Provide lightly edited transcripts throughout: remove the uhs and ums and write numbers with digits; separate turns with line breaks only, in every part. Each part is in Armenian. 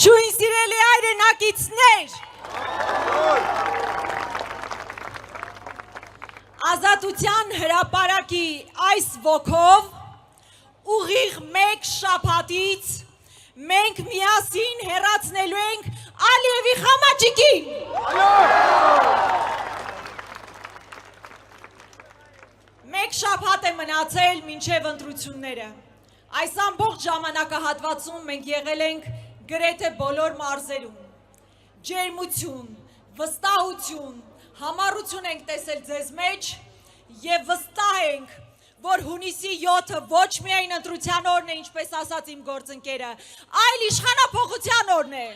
Ողջույն սիրելի հայրենակիցներ։ Ազատության հրապարակի այս ոգով ուղիղ մեկ շաբաթից մենք միասին հեռացնելու ենք Ալիևի Խամաճիկին։ Մեկ շաբաթ է մնացել մինչև ընտրությունները։ Այս ամբողջ ժամանակահատվածում մենք եղել ենք գրեթե բոլոր մարզերում։ Ջերմություն, վստահություն, համառություն ենք տեսել ձեզ մեջ եւ վստահ ենք, որ հունիսի 7-ը ոչ միայն ընտրության օրն է, ինչպես ասաց իմ գործընկերը, այլ իշխանափոխության օրն է։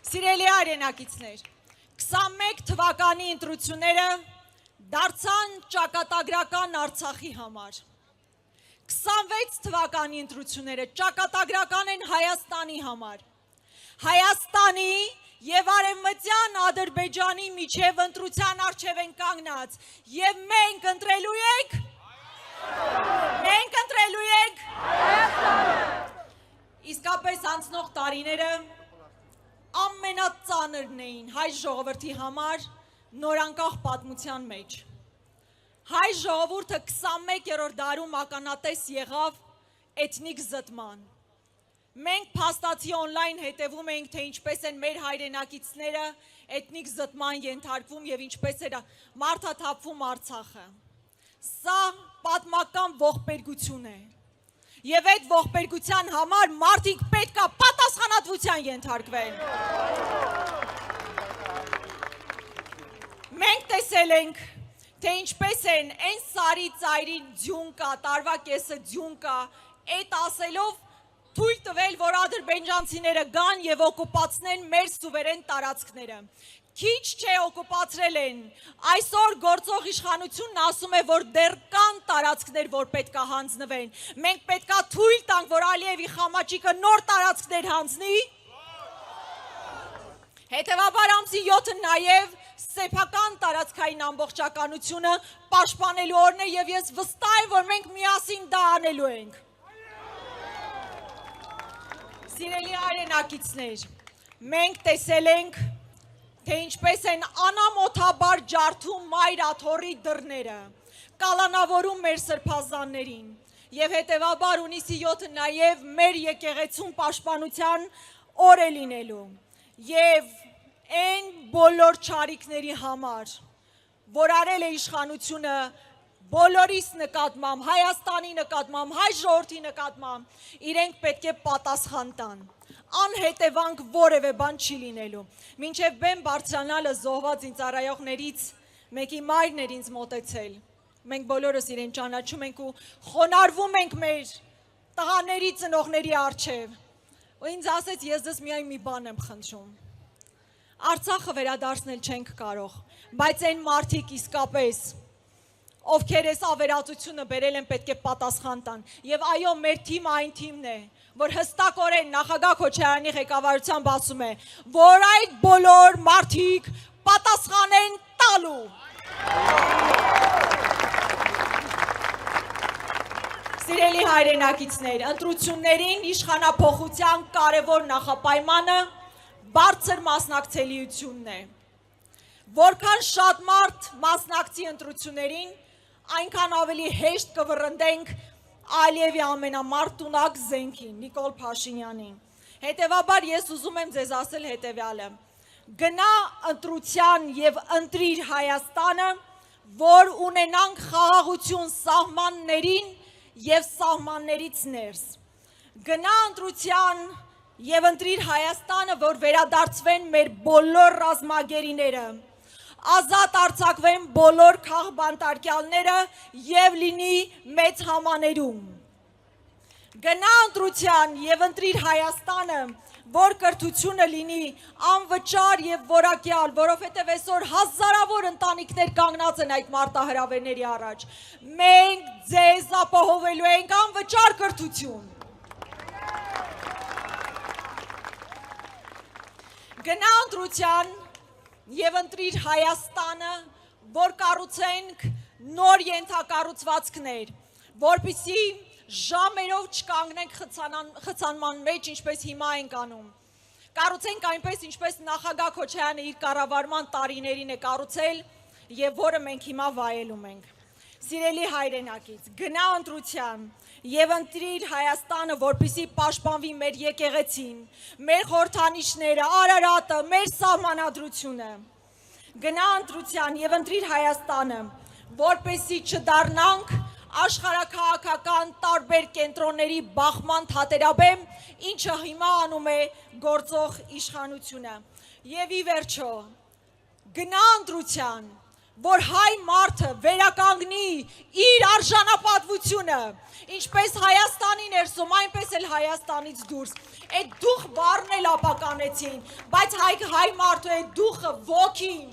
Սիրելի հայրենակիցներ, 21 թվականի ընտրությունները դարձան ճակատագրական Արցախի համար։ 26 թվականի ընտրությունները ճակատագրական են Հայաստանի համար։ Հայաստանի եւ Արևմտյան Ադրբեջանի միջև ընտրության առջև են կանգնած եւ մենք ընտրելու ենք Իսկապես անցնող տարիները ամենածանրն էին հայ ժողովրդի համար նորանկախ պատմության մեջ։ Հայ ժողովուրդը 21-րդ դարում ականատես եղավ էթնիկ զտման։ Մենք փաստացի օնլայն հետևում ենք, թե ինչպես են մեր հայրենակիցները էթնիկ զտման ենթարկվում եւ ինչպես է մարդաթափվում Արցախը։ Սա պատմական ողբերգություն է։ Եվ այդ ողբերգության համար մարդիկ պետք է պատասխանատվության ենթարկվեն։ Մենք տեսել ենք, թե ինչպես են այն սարի ծայրի ձյուն կա, տարվա կեսը ձյուն կա, այդ ասելով թույլ տվել, որ ադրբեջանցիները գան եւ օկուպացնեն մեր սուվերեն տարածքները։ Քիչ չէ օկուպացրել են, այսօր գործող իշխանությունն ասում է, որ դեռ կան տարածքներ, որ պետք է հանձնվեն։ Մենք պետք է թույլ տանք, որ Ալիևի Խամաճիկը նոր տարածքներ հանձնի։ Հետևաբար ամսի 7-ը նաև սեփական տարածքային ամբողջականությունը պաշտպանելու օրն է եւ ես վստահ եմ, որ մենք միասին դա անելու ենք։ Սիրելի հայրենակիցներ, մենք տեսել ենք, թե ինչպես են անամոթաբար ջարդում մայր աթոռի դռները, կալանավորում մեր սրբազաններին եւ հետեւաբար հունիսի 7-ը նաեւ մեր եկեղեցուն պաշտպանության օր է լինելու եւ այն բոլոր չարիքների համար, որ արել է իշխանությունը բոլորիս նկատմամբ, Հայաստանի նկատմամբ, հայ ժողովրդի նկատմամբ, իրենք պետք է պատասխան տան։ Անհետևանք որևէ բան չի լինելու։ Մինչև բեմ բարձրանալը զոհված ինձ ծառայողներից մեկի մայրն էր ինձ մոտեցել։ Մենք բոլորս իրեն ճանաչում ենք ու խոնարհվում ենք մեր տղաների ծնողների առջև։ Ու ինձ ասեց, ես ձեզ միայն մի բան եմ խնդրում։ Արցախը վերադարձնել չենք կարող, բայց այն մարդիկ իսկապես ովքեր այս ավերածությունը բերել են պետք է պատասխան տան։ Եվ այո, մեր թիմը այն թիմն է, որ հստակորեն նախագահ Քոչարյանի ղեկավարությամբ ասում է, որ այդ բոլոր մարդիկ պատասխան են տալու։ Սիրելի հայրենակիցներ, ընտրություններին իշխանափոխության կարևոր նախապայմանը բարձր մասնակցելիությունն է։ Որքան շատ մարդ մասնակցի ընտրություններին, այնքան ավելի հեշտ կվռնդենք Ալիևի ամենամարտունակ զենքին, Նիկոլ Փաշինյանին։ Հետևաբար ես ուզում եմ ձեզ ասել հետևյալը. գնա ընտրության եւ ընտրիր Հայաստանը, որ ունենանք խաղաղություն սահմաններին եւ սահմաններից ներս։ Գնա ընտրության եւ ընտրիր Հայաստանը, որ վերադարձվեն մեր բոլոր ռազմագերիները, ազատ արձակվեն բոլոր քաղբանտարկյալները եւ լինի մեծ համաներում։ Գնա ընտրության եւ ընտրիր Հայաստանը, որ կրթությունը լինի անվճար եւ որակյալ, որովհետեւ այսօր հազարավոր ընտանիքներ կանգնած են այդ մարտահրավերների առաջ։ Մենք ձեզ ապահովելու ենք անվճար կրթություն։ Գնա ընտրության եւ ընտրիր Հայաստանը, որ կառուցենք նոր ենթակառուցվածքներ, որպեսզի ժամերով չկանգնենք խցանման մեջ, ինչպես հիմա ենք անում։ Կառուցենք այնպես, ինչպես նախագահ Քոչարյանը իր կառավարման տարիներին է կառուցել եւ որը մենք հիմա վայելում ենք։ Սիրելի հայրենակից, գնա ընտրության եւ ընտրիր Հայաստանը, որպեսզի պաշտպանվի մեր եկեղեցին, մեր խորհրդանիշները, Արարատը, մեր սահմանադրությունը։ Գնա ընտրության եւ ընտրիր Հայաստանը, որպեսզի չդառնանք աշխարհաքաղաքական տարբեր կենտրոնների բախման թատերաբեմ, ինչը հիմա անում է գործող իշխանությունը։ Եվ ի վերջո, գնա ընտրության, որ հայ մարդը վերականգնի իր արժանապատվությունը, ինչպես Հայաստանի ներսում, այնպես էլ Հայաստանից դուրս։ Այդ դուխ բառն էլ ապականեցին, բայց հայ մարդու այդ դուխը ոգին,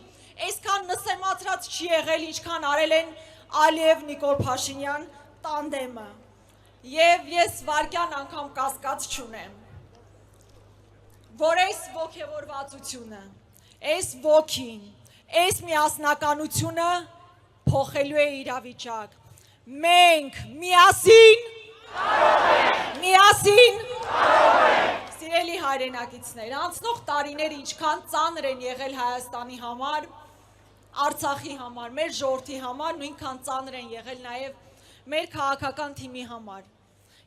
այսքան նսեմացրած չի եղել, ինչքան արել են Ալիև Նիկոլ Փաշինյան տանդեմը, և ես վարկյան անգամ կասկած չունեմ, որ այս ոգևորվածությունը, այս ոգին, այս միասնականությունը փոխելու է իրավիճակ։ Մենք միասին, սիրելի հայրենակիցներ, անցնող տարիները ինչքան ծանր են եղել Հայաստանի համար, Արցախի համար, մեր ժողովրդի համար, նույնքան ծանր են եղել նաև մեր քաղաքական թիմի համար։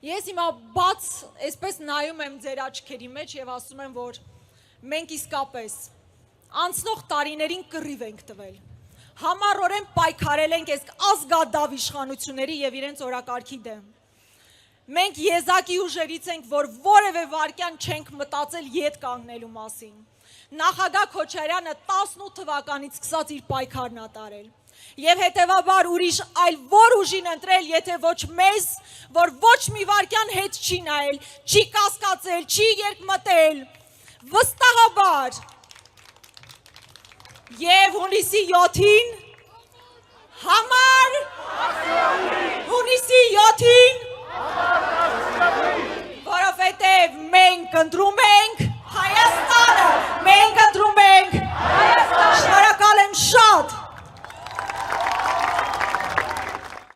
Ես հիմա բաց այսպես նայում եմ ձեր աչքերի մեջ եւ ասում եմ, որ մենք իսկապես անցնող տարիներին կռիվ ենք տվել։ Համառորեն պայքարել ենք այս ազգադավ իշխանությունների եւ իրենց օրակարգի դեմ։ Մենք եզակի ուժերից ենք, որ որևէ վարքյան չենք մտածել ետ կանգնելու մասին։ Նախագահ Քոչարյանը 18 թվականից սկսած իր պայքարն ատարել եւ հետեւաբար ուրիշ այլ որ ուժին ընտրել, եթե ոչ մեզ, որ ոչ մի վարքյան հետ չի նայել, չի կասկածել, չի երկմտել, վստահաբար եւ հունիսի 7-ին համար հունիսի 7-ին որովհետեւ մենք ընտրում